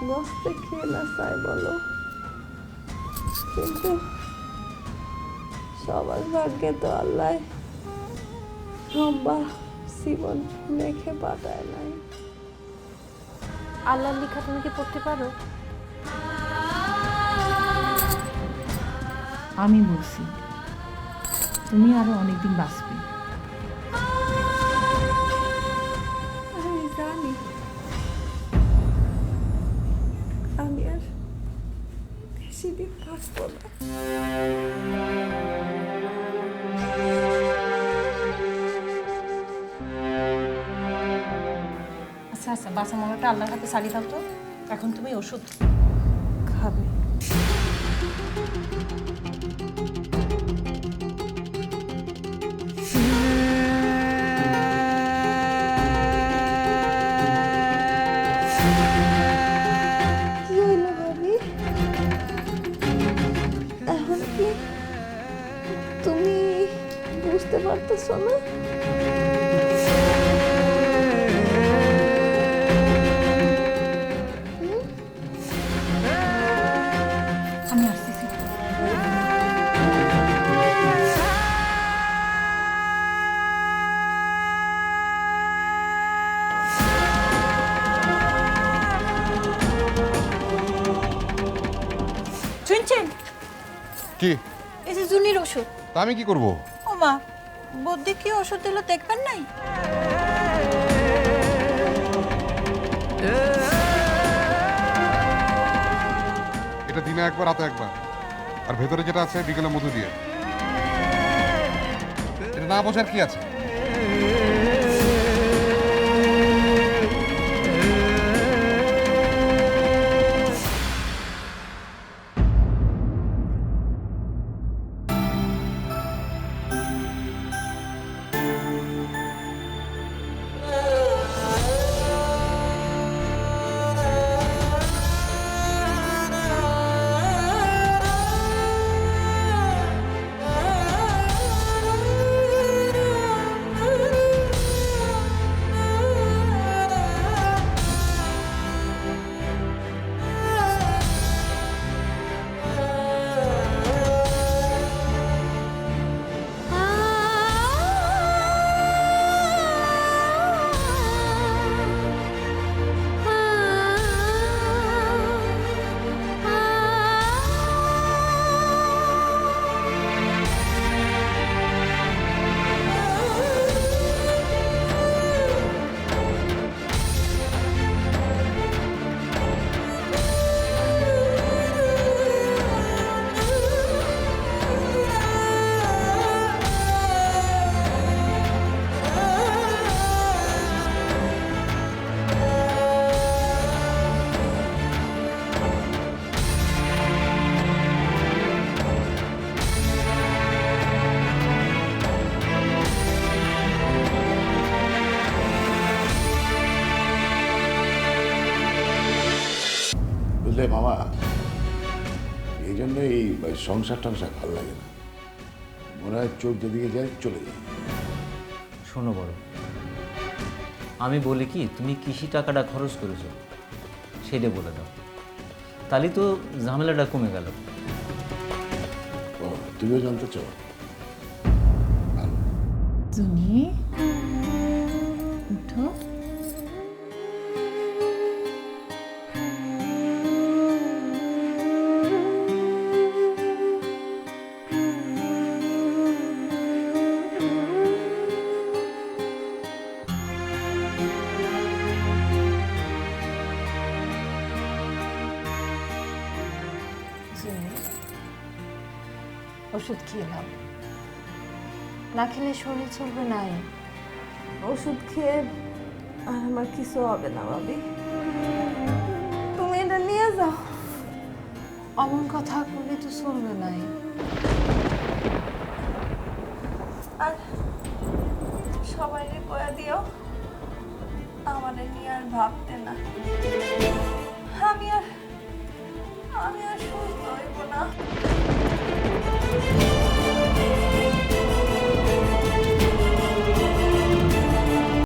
বসতে খেয়ে না চাই বলো, কিন্তু সবার ভাগ্যে তো আল্লাহ লম্বা জীবন লেখে পাঠায় নাই। আল্লাহর লেখা তুমি কি পড়তে পারো? আমি বলছি তুমি আরো অনেকদিন বাঁচবে। আমি জানি আমি আর বেশি দিন থাকবো না। আচ্ছা আচ্ছা, বাসা মামাটা আল্লাহর হাতে ছাড়ি দাও তো। এখন তুমি ওষুধ খাবে কি হইল ভাবি? এখন কি তুমি বুঝতে পারতেছ না? আমি আসতেছি। শুনছেন? কি? এই যে জুনির ওষুধ। তা আমি কি করব? ও মা, বদ্যি কি ওষুধ দিল দেখবেন নাই? এটা দিনে একবার রাতে একবার, আর ভেতরে যেটা আছে বিকেলে মধু দিয়ে। এটা না বোঝার কি আছে? বুঝলে মামা, এই জন্য এই সংসার টংসার ভালো লাগে না। মনে হয় চোখ যেদিকে যায় চলে যায়। শোনো বড়, আমি বলি কি, তুমি কৃষি টাকাটা খরচ করেছো সেটা বলে দাও, তাহলে তো ঝামেলাটা কমে গেল। ও, তুমিও জানতে চাও? ভালো। জুনি উঠো। ওষুধ খেয়ে নাও, না খেলে শরীর চলবে নাই। ওষুধ খেয়ে আর আমার কিছু হবে না ভাবি, তুমি এটা নিয়ে যাও। অমন কথা বললে তো চলবে নাই। আর সবাইকে কয়ে দিও আমাদের নিয়ে আর ভাবতে না। আমি আর সুস্থ হইব না।